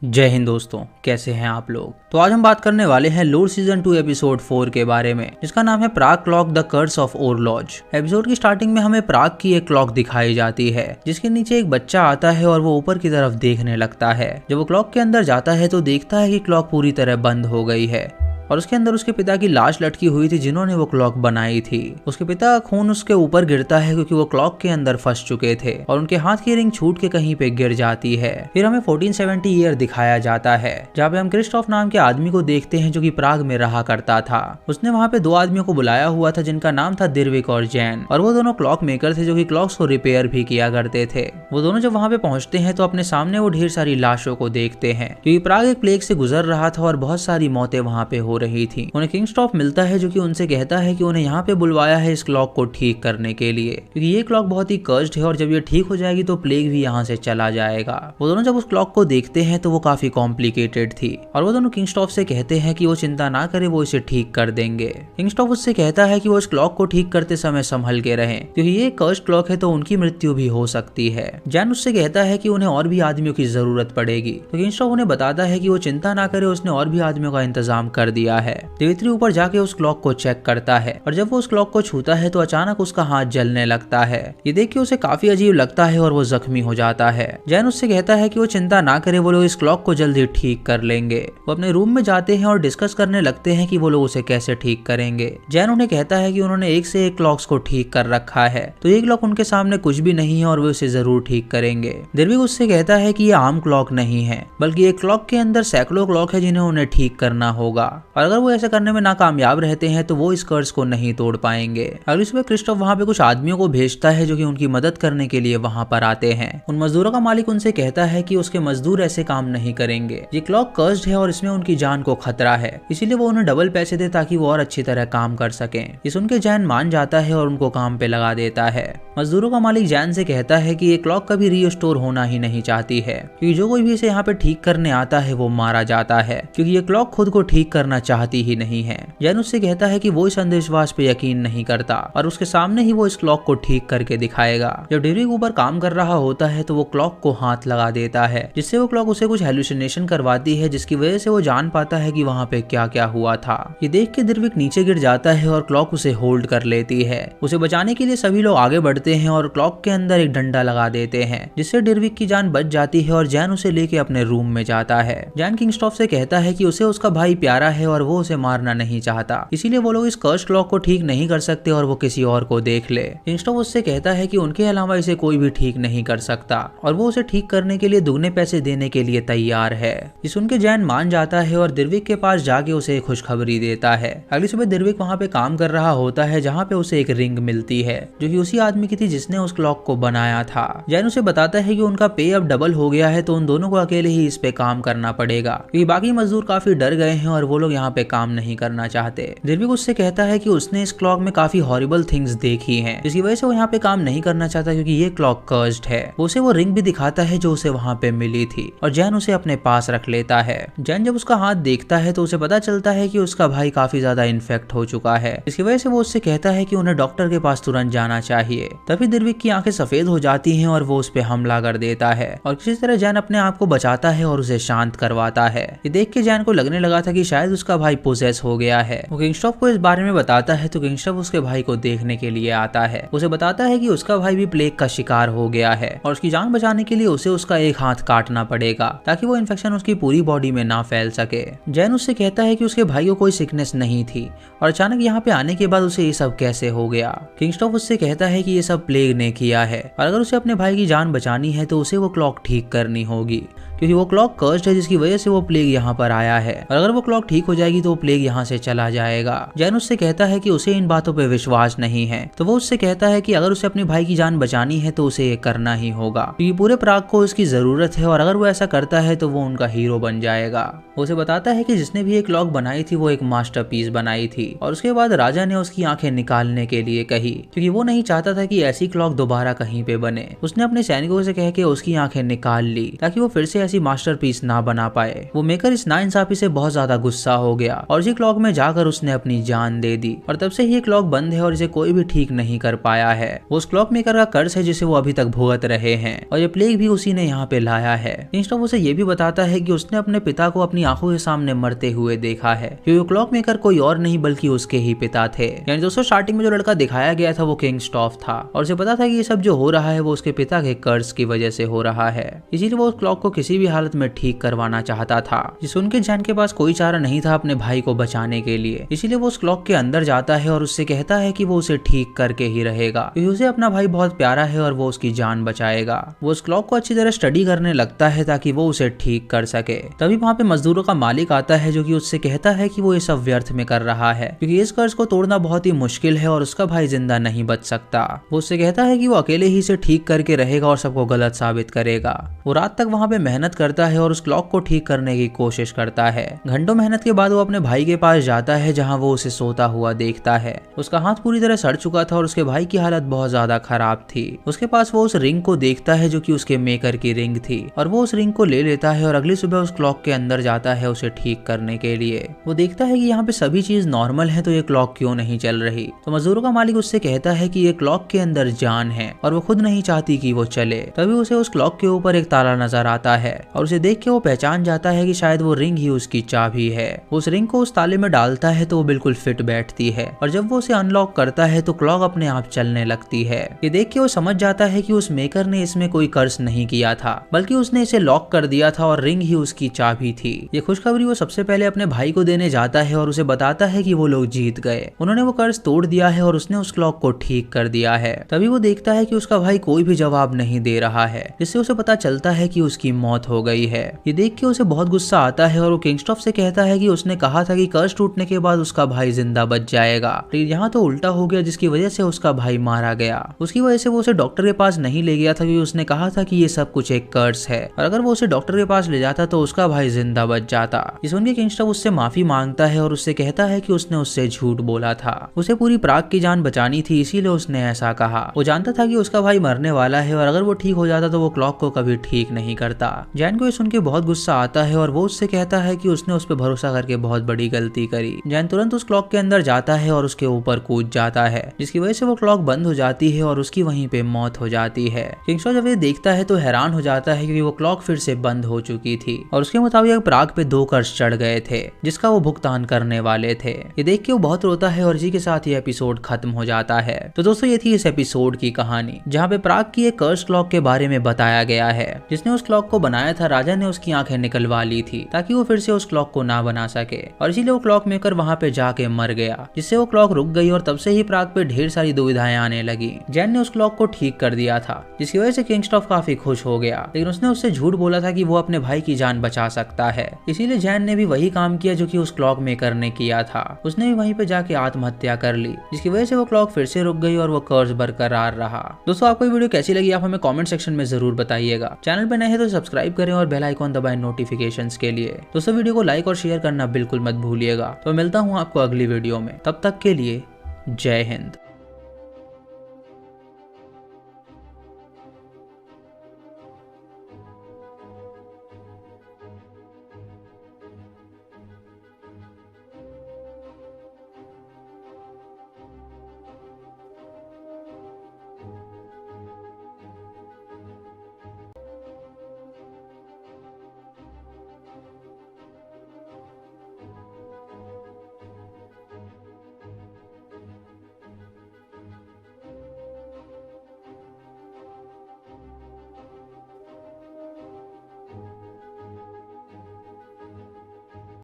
जय हिंद दोस्तों, कैसे हैं आप लोग। तो आज हम बात करने वाले हैं लोर सीजन 2 एपिसोड 4 के बारे में, जिसका नाम है Prague clock the curse of Orloj. Episode की स्टार्टिंग में हमें प्राग की एक क्लॉक दिखाई जाती है, जिसके नीचे एक बच्चा आता है और वो ऊपर की तरफ देखने लगता है। जब वो क्लॉक के अंदर जाता है तो देखता है कि क्लॉक पूरी तरह बंद हो गई है और उसके अंदर उसके पिता की लाश लटकी हुई थी, जिन्होंने वो क्लॉक बनाई थी। उसके पिता का खून उसके ऊपर गिरता है क्योंकि वो क्लॉक के अंदर फंस चुके थे और उनके हाथ की रिंग छूट के कहीं पे गिर जाती है। फिर हमें 1470 ईयर दिखाया जाता है, जहाँ पे हम क्रिस्टोफ नाम के आदमी को देखते हैं जो कि प्राग में रहा करता था। उसने वहाँ पे दो आदमियों को बुलाया हुआ था, जिनका नाम था दिरविक और जैन, और वो दोनों क्लॉक मेकर थे जो कि क्लॉक्स को रिपेयर भी किया करते थे। वो दोनों जब वहाँ पे पहुंचते हैं तो अपने सामने वो ढेर सारी लाशों को देखते हैं, क्योंकि प्राग एक प्लेग से गुजर रहा था और बहुत सारी मौतें वहाँ पे हो रही थी। उन्हें किंगस्टॉफ मिलता है जो कि उनसे कहता है कि उन्हें यहाँ पे बुलवाया है इस क्लॉक को ठीक करने के लिए, क्योंकि ये क्लॉक बहुत ही कर्स्ड है और जब ये ठीक हो जाएगी तो प्लेग भी यहाँ से चला जाएगा। वो दोनों जब उस क्लॉक को देखते हैं तो वो काफी कॉम्प्लिकेटेड थी और वो दोनों किंगस्टॉफ से कहते हैं कि वो चिंता ना करे, वो इसे ठीक कर देंगे। किंगस्टॉफ उससे कहता है कि वो इस क्लॉक को ठीक करते समय संभल के रहें, क्योंकि ये कर्स्ड क्लॉक है तो उनकी मृत्यु भी हो सकती है। जैन उससे कहता है कि उन्हें और भी आदमियों की जरूरत पड़ेगी, तो किंगस्टॉफ उन्हें बताता है कि वो चिंता ना करे, उसने और भी आदमियों का इंतजाम कर दिया है। दिमित्री ऊपर जाके उस क्लॉक को चेक करता है और जब वो उस क्लॉक को छूता है तो अचानक उसका हाथ जलने लगता है। ये देख के उसे काफी अजीब लगता है और वो जख्मी हो जाता है। जैन उससे कहता है कि वो चिंता ना करे, वो लोग इस क्लॉक को जल्दी ठीक कर लेंगे। वो अपने रूम में जाते हैं और डिस्कस करने लगते हैं कि वो लोग उसे कैसे ठीक करेंगे। जैन उन्हें कहता है कि उन्होंने एक से एक क्लॉक्स को ठीक कर रखा है, तो ये क्लॉक उनके सामने कुछ भी नहीं है और वो इसे जरूर ठीक करेंगे। दिरविक उससे कहता है कि ये आम क्लॉक नहीं है, बल्कि एक क्लॉक के अंदर सैकड़ों क्लॉक है जिन्हें उन्हें ठीक करना होगा, और अगर वो ऐसा करने में नाकामयाब रहते हैं तो वो इस कर्ज को नहीं तोड़ पाएंगे। अगली सुबह क्रिस्टोफ वहाँ पे कुछ आदमियों को भेजता है जो कि उनकी मदद करने के लिए वहाँ पर आते हैं। उन मजदूरों का मालिक उनसे कहता है कि उसके मजदूर ऐसे काम नहीं करेंगे, ये क्लॉक कर्स्ड है और इसमें उनकी जान को खतरा है, इसीलिए वो उन्हें डबल पैसे दे ताकि वो और अच्छी तरह काम कर सकें। ये सुन के जैन मान जाता है और उनको काम पे लगा देता है। मजदूरों का मालिक जैन से कहता है कि ये क्लॉक कभी रीस्टोर होना ही नहीं चाहती है, क्योंकि जो कोई भी इसे यहाँ पे ठीक करने आता है वो मारा जाता है, क्योंकि ये क्लॉक खुद को ठीक करना चाहती ही नहीं है। जैन उससे कहता है कि वो इस अंधविश्वास पे यकीन नहीं करता और उसके सामने ही वो इस क्लॉक को ठीक करके दिखाएगा। जब दिरविक ऊपर काम कर रहा होता है तो वो क्लॉक को हाथ लगा देता है, जिससे वो क्लॉक उसे कुछ हेलुसिनेशन करवाती है, जिसकी वजह से वो जान पाता है कि वहाँ पे क्या क्या हुआ था। ये देख के दिरविक नीचे गिर जाता है और क्लॉक उसे होल्ड कर लेती है। उसे बचाने के लिए सभी लोग आगे बढ़ते हैं और क्लॉक के अंदर एक डंडा लगा देते हैं, जिससे दिरविक की जान बच जाती है और जैन उसे लेके अपने रूम में जाता है। जैन किंगस्टॉफ से कहता है कि उसे उसका भाई प्यारा है और वो उसे मारना नहीं चाहता, इसीलिए वो लोग इस कर्स्ड क्लॉक को ठीक नहीं कर सकते और वो किसी और को देख ले। किंगस्टॉफ उससे कहता है कि उनके अलावा इसे कोई भी ठीक नहीं कर सकता और वो उसे ठीक करने के लिए दुगने पैसे देने के लिए तैयार है। ये सुन के जैन मान जाता है और दिरविक के पास जाके उसे खुशखबरी देता है। अगली सुबह दिरविक वहाँ पे काम कर रहा होता है, जहाँ पे उसे एक रिंग मिलती है जो कि उसी आदमी की थी जिसने उस क्लॉक को बनाया था। जैन उसे बताता है कि उनका पे अब डबल हो गया है, तो उन दोनों को अकेले ही इस पे काम करना पड़ेगा, क्योंकि बाकी मजदूर काफी डर गए हैं और वो लोग यहाँ पे काम नहीं करना चाहते। दिरविक उससे कहता है कि उसने इस क्लॉक में काफी हॉरिबल थिंग्स देखी हैं, जिसकी वजह से वो यहाँ पे काम नहीं करना चाहता, क्योंकि ये क्लॉक कर्स्ड है। उसे वो रिंग भी दिखाता है जो उसे वहाँ पे मिली थी और जैन उसे अपने पास रख लेता है। जैन जब उसका हाथ देखता है तो उसे पता चलता है कि उसका भाई काफी ज्यादा इन्फेक्ट हो चुका है, इसकी वजह से वो उससे कहता है कि उन्हें डॉक्टर के पास तुरंत जाना चाहिए। तभी दिरविक की आंखें सफेद हो जाती हैं और वो उस पे हमला कर देता है और किसी तरह जैन अपने आप को बचाता है और उसे शांत करवाता है। ये देख के जैन को लगने लगा था कि शायद उसका भाई पोजेस हो गया है। वो किंगस्टॉफ को इस बारे में बताता है तो किंगस्टॉफ उसके भाई को देखने के लिए आता है। उसे बताता है कि उसका भाई भी प्लेग का शिकार हो गया है और उसकी जान बचाने के लिए उसे उसका एक हाथ काटना पड़ेगा ताकि वो इन्फेक्शन उसकी पूरी बॉडी में ना फैल सके। जैन उससे कहता है कि उसके भाई को कोई सिकनेस नहीं थी और अचानक यहाँ पे आने के बाद उसे ये सब कैसे हो गया। किंगस्टॉफ उससे कहता है कि ये सब प्लेग ने किया है और अगर उसे अपने भाई की जान बचानी है तो उसे वो क्लॉक ठीक करनी होगी, क्योंकि वो क्लॉक कर्स्ड है जिसकी वजह से वो प्लेग यहाँ पर आया है और अगर वो क्लॉक ठीक हो जाएगी तो वो प्लेग यहाँ से चला जाएगा। जैन उससे कहता है कि उसे इन बातों पे विश्वास नहीं है, तो वो उससे कहता है कि अगर उसे अपने भाई की जान बचानी है तो उसे ये करना ही होगा, क्योंकि पूरे प्राग को उसकी जरूरत है और अगर वो ऐसा करता है तो वो उनका हीरो बन जाएगा। वो उसे बताता है कि जिसने भी ये क्लॉक बनाई थी वो एक मास्टरपीस बनाई थी और उसके बाद राजा ने उसकी आंखें निकालने के लिए कही, क्योंकि वो नहीं चाहता था कि ऐसी क्लॉक दोबारा कहीं पे बने। उसने अपने सैनिकों से कह के उसकी आंखें निकाल ली ताकि वो फिर से ऐसी मास्टरपीस ना बना पाए। वो मेकर इस नाइंसाफी से बहुत ज्यादा गुस्सा हो गया और इसी क्लॉक में जाकर उसने अपनी जान दे दी और तब से ये क्लॉक बंद है और इसे कोई भी ठीक नहीं कर पाया है। वो उस क्लॉक मेकर का कर्ज है जिसे वो अभी तक भुगत रहे हैं और ये प्लेग भी उसी ने यहाँ पे लाया है। किंगस्टॉफ उसे ये भी बताता है कि उसने अपने पिता को अपनी आंखों के सामने मरते हुए देखा है, क्योंकि क्लॉक मेकर कोई और नहीं बल्कि उसके ही पिता थे। यानी दोस्तों स्टार्टिंग में जो लड़का दिखाया गया था वो किंगस्टॉफ था और उसे पता था कि ये सब जो हो रहा है वो उसके पिता के कर्ज की वजह से हो रहा है, इसीलिए वो उस क्लॉक को किसी भी हालत में ठीक करवाना चाहता था। जिसे उनके जैन के पास कोई चारा नहीं था अपने भाई को बचाने के लिए, इसीलिए वो उस क्लॉक के अंदर जाता है और उससे कहता है कि वो उसे ठीक करके ही रहेगा, क्योंकि उसे अपना भाई बहुत प्यारा है और वो उसकी जान बचाएगा। वो उस क्लॉक को अच्छी तरह स्टडी करने लगता है ताकि वो उसे ठीक कर सके। तभी वहाँ पे मजदूरों का मालिक आता है जो कि उससे कहता है कि वो ये सब व्यर्थ में कर रहा है, क्योंकि इस कर्ज को तोड़ना बहुत ही मुश्किल है और उसका भाई जिंदा नहीं बच सकता। वो उससे कहता है कि वो अकेले ही इसे ठीक करके रहेगा और सबको गलत साबित करेगा। वो रात तक वहाँ पे मेहनत करता है और उस क्लॉक को ठीक करने की कोशिश करता है। घंटों मेहनत के बाद वो अपने भाई के पास जाता है जहाँ वो उसे सोता हुआ देखता है। उसका हाथ पूरी तरह सड़ चुका था और उसके भाई की हालत बहुत ज्यादा खराब थी। उसके पास वो उस रिंग को देखता है जो कि उसके मेकर की रिंग थी और वो उस रिंग को ले लेता है और अगली सुबह उस क्लॉक के अंदर जाता है उसे ठीक करने के लिए। वो देखता है कि यहाँ पे सभी चीज नॉर्मल है तो ये क्लॉक क्यों नहीं चल रही। तो मजदूरों का मालिक उससे कहता है कि ये क्लॉक के अंदर जान है और वो खुद नहीं चाहती कि वो चले। तभी उसे उस क्लॉक के ऊपर एक ताला नजर आता है और उसे देख के वो पहचान जाता है कि शायद वो रिंग ही उसकी चाबी है। उस रिंग को उस ताले में डालता है तो वो बिल्कुल फिट बैठती है और जब वो उसे अनलॉक करता है तो क्लॉक अपने आप चलने लगती है। ये देख के वो समझ जाता है कि उस मेकर ने इसमें कोई कर्ज नहीं किया था बल्कि उसने इसे लॉक कर दिया था और रिंग ही उसकी चाबी थी। ये खुशखबरी वो सबसे पहले अपने भाई को देने जाता है और उसे बताता है कि वो लोग जीत गए, उन्होंने वो कर्ज तोड़ दिया है और उसने उस क्लॉक को ठीक कर दिया है। तभी वो देखता है कि उसका भाई कोई भी जवाब नहीं दे रहा है, जिससे उसे पता चलता है कि उसकी मौत हो गई है। ये देख के उसे बहुत गुस्सा आता है और वो किंगस्टॉफ से कहता है कि उसने कहा था कि कर्ज टूटने के बाद उसका भाई जिंदा बच जाएगा, लेकिन यहाँ तो उल्टा हो गया जिसकी वजह से उसका भाई मारा गया। उसकी वजह से वो उसे डॉक्टर के पास नहीं ले गया था क्योंकि उसने कहा था कि ये सब कुछ एक कर्ज है और अगर वो उसे डॉक्टर के पास ले जाता तो उसका भाई जिंदा बच जाता। ये सुन के किंगस्टॉफ उससे माफी मांगता है और उससे कहता है कि उसने उससे झूठ बोला था, उसे पूरी प्राग की जान बचानी थी इसीलिए उसने ऐसा कहा। वो जानता था कि उसका भाई मरने वाला है और अगर वो ठीक हो जाता तो वो क्लॉक को कभी ठीक नहीं करता। जैन को ये सुन के बहुत गुस्सा आता है और वो उससे कहता है कि उसने उस पर भरोसा करके बहुत बड़ी गलती करी। जैन तुरंत उस क्लॉक के अंदर जाता है और उसके ऊपर कूद जाता है जिसकी वजह से वो क्लॉक बंद हो जाती है और उसकी वहीं पे मौत हो जाती है। किंगस्टॉफ जब ये देखता है तो हैरान हो जाता है क्योंकि वो क्लॉक फिर से बंद हो चुकी थी और उसके मुताबिक प्राग पे 2 कर्ज चढ़ गए थे जिसका वो भुगतान करने वाले थे। ये देख के वो बहुत रोता है और इसी के साथ ये एपिसोड खत्म हो जाता है। तो दोस्तों ये थी इस एपिसोड की कहानी जहाँ पे प्राग की एक कर्ज क्लॉक के बारे में बताया गया है। जिसने उस क्लॉक को बनाया था राजा ने उसकी आंखें निकलवा ली थी ताकि वो फिर से उस क्लॉक को ना बना सके और इसीलिए वो क्लॉक मेकर वहाँ पे जाके मर गया, जिससे वो क्लॉक रुक गई और तब से ही प्राग पे ढेर सारी दुविधाएं आने लगी। जैन ने उस क्लॉक को ठीक कर दिया था जिसकी वजह से किंगस्टॉफ काफी खुश हो गया, लेकिन उसने उससे झूठ बोला था कि वो अपने भाई की जान बचा सकता है। इसीलिए जैन ने भी वही काम किया जो कि उस क्लॉक मेकर ने किया था, उसने भी वहीं पे जाके आत्महत्या कर ली जिसकी वजह से वो क्लॉक फिर से रुक गई और वो कर्ज बरकरार रहा। दोस्तों आपको ये वीडियो कैसी लगी आप हमें कमेंट सेक्शन में जरूर बताइएगा। चैनल पे नए हैं तो सब्सक्राइब करें और बेल आइकॉन दबाएं नोटिफिकेशंस के लिए। दोस्तों वीडियो को लाइक और शेयर करना बिल्कुल मत भूलिएगा। तो मिलता हूँ आपको अगली वीडियो में, तब तक के लिए जय हिंद।